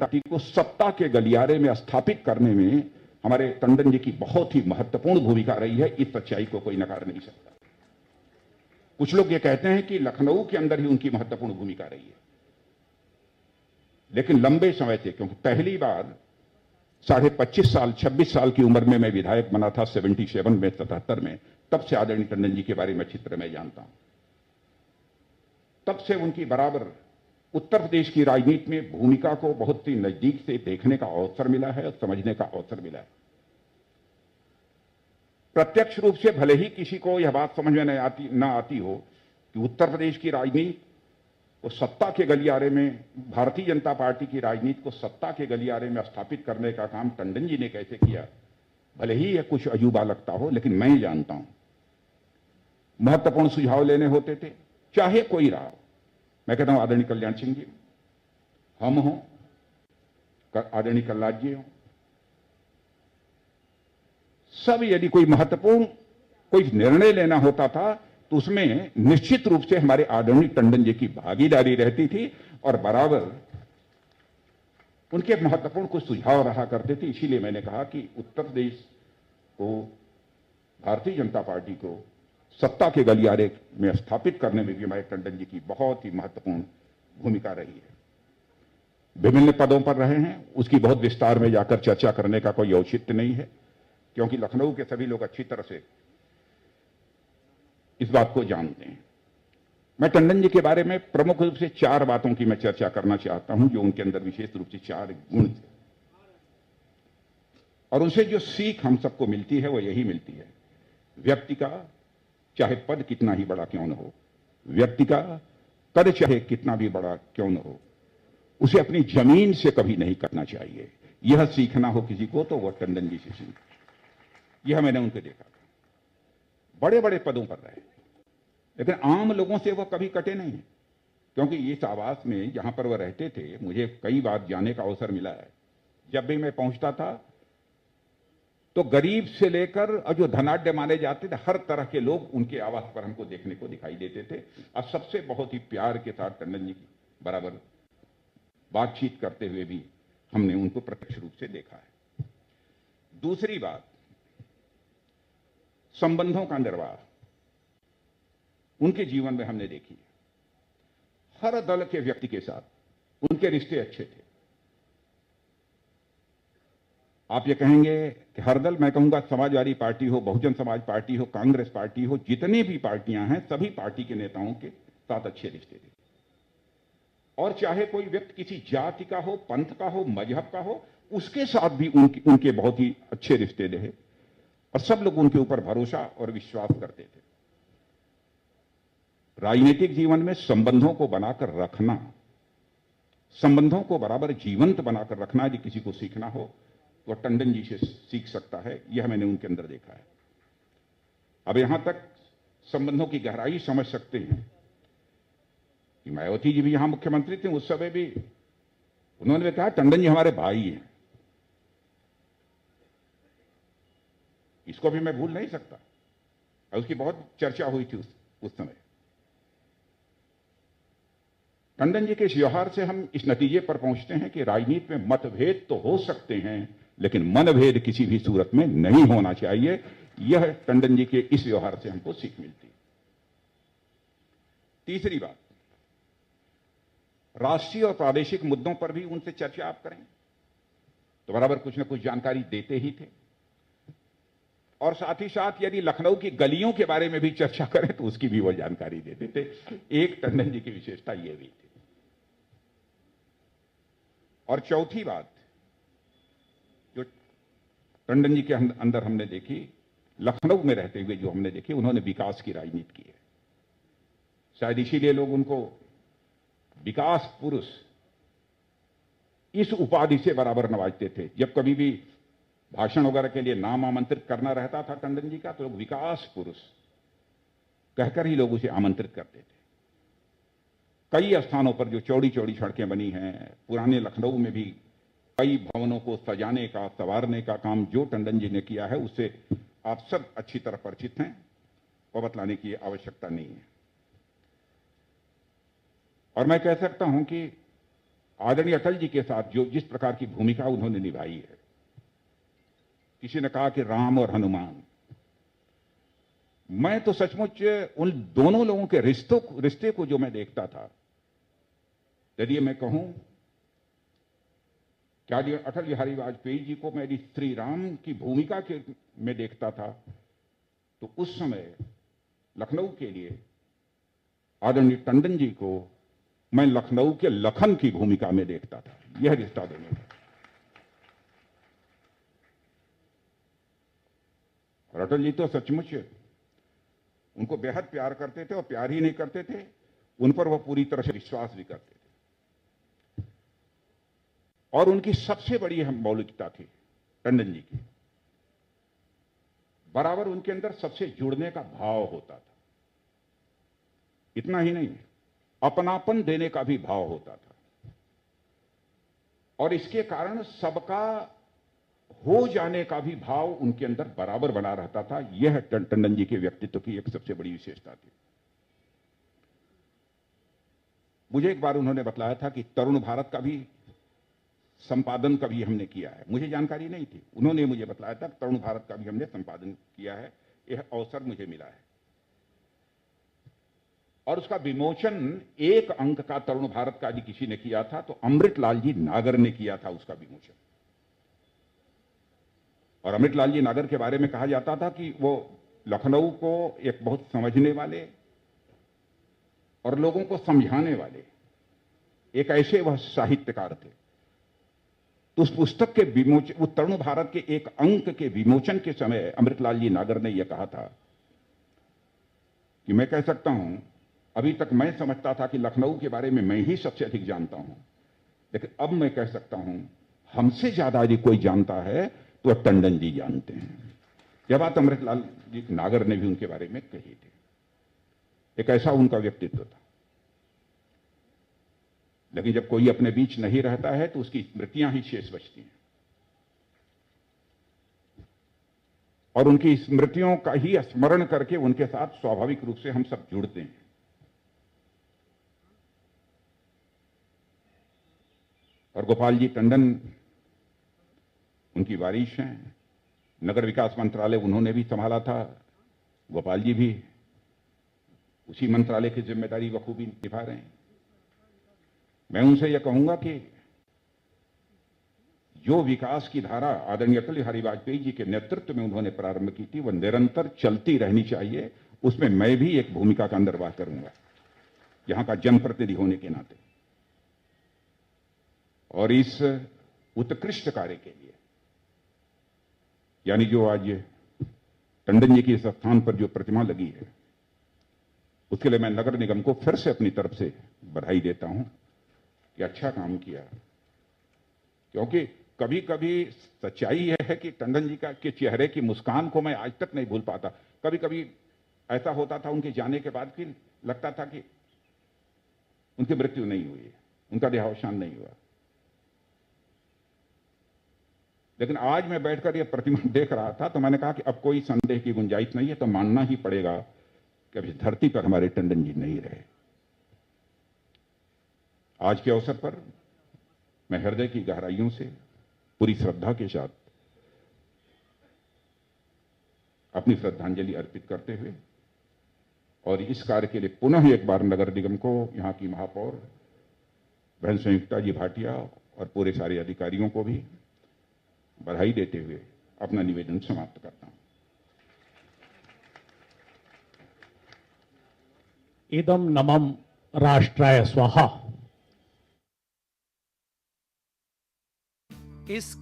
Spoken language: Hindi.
पार्टी को सत्ता के गलियारे में स्थापित करने में हमारे टंडन जी की बहुत ही महत्वपूर्ण भूमिका रही है। इस सच्चाई को कोई नकार नहीं सकता। कुछ लोग ये कहते हैं कि लखनऊ के अंदर ही उनकी महत्वपूर्ण भूमिका रही है, लेकिन लंबे समय से, क्योंकि पहली बार 25.5 साल 26 साल की उम्र में मैं विधायक बना था 77 में 77 में, तब से आदरणीय टंडन जी के बारे में चित्र में जानता हूं। तब से उनकी बराबर उत्तर प्रदेश की राजनीति में भूमिका को बहुत ही नजदीक से देखने का अवसर मिला है और समझने का अवसर मिला है। प्रत्यक्ष रूप से भले ही किसी को यह बात समझ में न आती हो कि उत्तर प्रदेश की राजनीति को सत्ता के गलियारे में, भारतीय जनता पार्टी की राजनीति को सत्ता के गलियारे में स्थापित करने का काम टंडन जी ने कैसे किया, भले ही यह कुछ अजूबा लगता हो, लेकिन मैं जानता हूं। महत्वपूर्ण सुझाव लेने होते थे, चाहे कोई रहा। मैं कहता हूं आदरणीय कल्याण सिंह जी, हम हों, आदरणीय कल्लाद जी हों, सब यदि कोई महत्वपूर्ण कोई निर्णय लेना होता था तो उसमें निश्चित रूप से हमारे आदरणीय टंडन जी की भागीदारी रहती थी और बराबर उनके महत्वपूर्ण कुछ सुझाव रहा करते थे। इसीलिए मैंने कहा कि उत्तर प्रदेश को, भारतीय जनता पार्टी को सत्ता के गलियारे में स्थापित करने में भी हमारे टंडन जी की बहुत ही महत्वपूर्ण भूमिका रही है। विभिन्न पदों पर रहे हैं, उसकी बहुत विस्तार में जाकर चर्चा करने का कोई औचित्य नहीं है, क्योंकि लखनऊ के सभी लोग अच्छी तरह से इस बात को जानते हैं। मैं टंडन जी के बारे में प्रमुख रूप से 4 बातों की मैं चर्चा करना चाहता हूं, जो उनके अंदर विशेष रूप से 4 गुण थे और उनसे जो सीख हम सबको मिलती है वो यही मिलती है। व्यक्ति का चाहे पद कितना ही बड़ा क्यों न हो, व्यक्ति का कद चाहे कितना भी बड़ा क्यों न हो, उसे अपनी जमीन से कभी नहीं करना चाहिए। यह सीखना हो किसी को तो वह टंडन जी से सीख। यह मैंने उनके देखा था। बड़े बड़े पदों पर रहे, लेकिन आम लोगों से वह कभी कटे नहीं, क्योंकि इस आवास में जहां पर वह रहते थे, मुझे कई बार जाने का अवसर मिला है। जब भी मैं पहुंचता था तो गरीब से लेकर और जो धनाढ्य माने जाते थे, हर तरह के लोग उनके आवास पर हमको देखने को दिखाई देते थे और सबसे बहुत ही प्यार के साथ टंडन जी की बराबर बातचीत करते हुए भी हमने उनको प्रत्यक्ष रूप से देखा है। दूसरी बात, संबंधों का निर्वाह उनके जीवन में हमने देखी। हर दल के व्यक्ति के साथ उनके रिश्ते अच्छे थे। आप ये कहेंगे कि हर दल, मैं कहूंगा समाजवादी पार्टी हो, बहुजन समाज पार्टी हो, कांग्रेस पार्टी हो, जितने भी पार्टियां हैं, सभी पार्टी के नेताओं के साथ अच्छे रिश्ते थे। और चाहे कोई व्यक्ति किसी जाति का हो, पंथ का हो, मजहब का हो, उसके साथ भी उनके बहुत ही अच्छे रिश्ते रहे और सब लोग उनके ऊपर भरोसा और विश्वास करते थे। राजनीतिक जीवन में संबंधों को बनाकर रखना, संबंधों को बराबर जीवंत बनाकर रखना यदि किसी को सीखना हो तो टंडन जी से सीख सकता है। यह मैंने उनके अंदर देखा है। अब यहां तक संबंधों की गहराई समझ सकते हैं कि मायावती जी भी यहां मुख्यमंत्री थे, उस समय भी उन्होंने कहा टंडन जी हमारे भाई हैं। इसको भी मैं भूल नहीं सकता और उसकी बहुत चर्चा हुई थी उस समय। टंडन जी के इस व्यवहार से हम इस नतीजे पर पहुंचते हैं कि राजनीति में मतभेद तो हो सकते हैं, लेकिन मनभेद किसी भी सूरत में नहीं होना चाहिए। यह टंडन जी के इस व्यवहार से हमको सीख मिलती है। तीसरी बात, राष्ट्रीय और प्रादेशिक मुद्दों पर भी उनसे चर्चा आप करें तो बराबर कुछ न कुछ जानकारी देते ही थे। और साथ ही साथ यदि लखनऊ की गलियों के बारे में भी चर्चा करें तो उसकी भी वो जानकारी देते थे। एक टंडन जी की विशेषता यह भी थी। और चौथी बात जो टंडन जी के अंदर हमने देखी, लखनऊ में रहते हुए जो हमने देखी, उन्होंने विकास की राजनीति की है। शायद इसीलिए लोग उनको विकास पुरुष इस उपाधि से बराबर नवाजते थे। जब कभी भी भाषण वगैरह के लिए नाम आमंत्रित करना रहता था टंडन जी का, तो लोग विकास पुरुष कहकर ही लोग उसे आमंत्रित करते थे। कई स्थानों पर जो चौड़ी चौड़ी सड़कें बनी हैं, पुराने लखनऊ में भी कई भवनों को सजाने का, संवारने का काम जो टंडन जी ने किया है, उससे आप सब अच्छी तरह परिचित हैं और बतलाने की आवश्यकता नहीं है। और मैं कह सकता हूं कि आदरणीय अटल जी के साथ जो जिस प्रकार की भूमिका उन्होंने निभाई है, किसी ने कहा कि राम और हनुमान, मैं तो सचमुच उन दोनों लोगों के रिश्ते को जो मैं देखता था, यदि मैं कहूं क्या अटल बिहारी वाजपेयी जी को मैं श्री राम की भूमिका के में देखता था, तो उस समय लखनऊ के लिए आदरणीय टंडन जी को मैं लखनऊ के लखन की भूमिका में देखता था। यह रिश्ता दोनों था। और अटल जी तो सचमुच उनको बेहद प्यार करते थे, और प्यार ही नहीं करते थे, उन पर वह पूरी तरह से विश्वास भी करते थे। और उनकी सबसे बड़ी मौलिकता थी टंडन जी की, बराबर उनके अंदर सबसे जुड़ने का भाव होता था। इतना ही नहीं, अपनापन देने का भी भाव होता था, और इसके कारण सबका हो जाने का भी भाव उनके अंदर बराबर बना रहता था। यह टंडन जी के व्यक्तित्व की एक सबसे बड़ी विशेषता थी। मुझे एक बार उन्होंने बतलाया था कि तरुण भारत का भी संपादन कभी हमने किया है। मुझे जानकारी नहीं थी, उन्होंने मुझे बतलाया था कि तरुण भारत का भी हमने संपादन किया है, यह अवसर मुझे मिला है। और उसका विमोचन एक अंक का तरुण भारत का यदि किसी ने किया था तो अमृतलाल जी नागर ने किया था उसका विमोचन। और अमृतलाल जी नागर के बारे में कहा जाता था कि वो लखनऊ को एक बहुत समझने वाले और लोगों को समझाने वाले एक ऐसे वह साहित्यकार थे। तो उस पुस्तक के विमोचन, उस तरुण भारत के एक अंक के विमोचन के समय अमृतलाल जी नागर ने यह कहा था कि मैं कह सकता हूं, अभी तक मैं समझता था कि लखनऊ के बारे में मैं ही सबसे अधिक जानता हूं, लेकिन अब मैं कह सकता हूं हमसे ज्यादा यदि कोई जानता है तो टंडन जी जानते हैं। यह बात अमृतलाल जी नागर ने भी उनके बारे में कही थी। एक ऐसा उनका व्यक्तित्व था। लेकिन जब कोई अपने बीच नहीं रहता है तो उसकी स्मृतियां ही शेष बचती हैं, और उनकी स्मृतियों का ही स्मरण करके उनके साथ स्वाभाविक रूप से हम सब जुड़ते हैं। और गोपाल जी टंडन उनकी वारिश हैं। नगर विकास मंत्रालय उन्होंने भी संभाला था, गोपाल जी भी उसी मंत्रालय की जिम्मेदारी बखूबी निभा रहे हैं। मैं उनसे यह कहूंगा कि जो विकास की धारा आदरणीय अटल बिहारी वाजपेयी जी के नेतृत्व में उन्होंने प्रारंभ की थी, वह निरंतर चलती रहनी चाहिए। उसमें मैं भी एक भूमिका का निर्वाह करूंगा, यहां का जनप्रतिनिधि होने के नाते। और इस उत्कृष्ट कार्य के लिए, यानी जो आज टंडन जी की इस स्थान पर जो प्रतिमा लगी है, उसके लिए मैं नगर निगम को फिर से अपनी तरफ से बधाई देता हूं कि अच्छा काम किया। क्योंकि कभी कभी सच्चाई यह है कि टंडन जी के चेहरे की मुस्कान को मैं आज तक नहीं भूल पाता। कभी कभी ऐसा होता था उनके जाने के बाद कि लगता था कि उनकी मृत्यु नहीं हुई है, उनका देहावसान नहीं हुआ। लेकिन आज मैं बैठकर यह प्रतिमा देख रहा था तो मैंने कहा कि अब कोई संदेह की गुंजाइश नहीं है, तो मानना ही पड़ेगा कि अब इस धरती पर हमारे टंडन जी नहीं रहे। आज के अवसर पर मैं हृदय की गहराइयों से पूरी श्रद्धा के साथ अपनी श्रद्धांजलि अर्पित करते हुए, और इस कार्य के लिए पुनः एक बार नगर निगम को, यहां की महापौर बहन संयुक्ता जी भाटिया और पूरे सारे अधिकारियों को भी बधाई देते हुए अपना निवेदन समाप्त करता हूं। इदं नमं राष्ट्राय स्वाहा। इस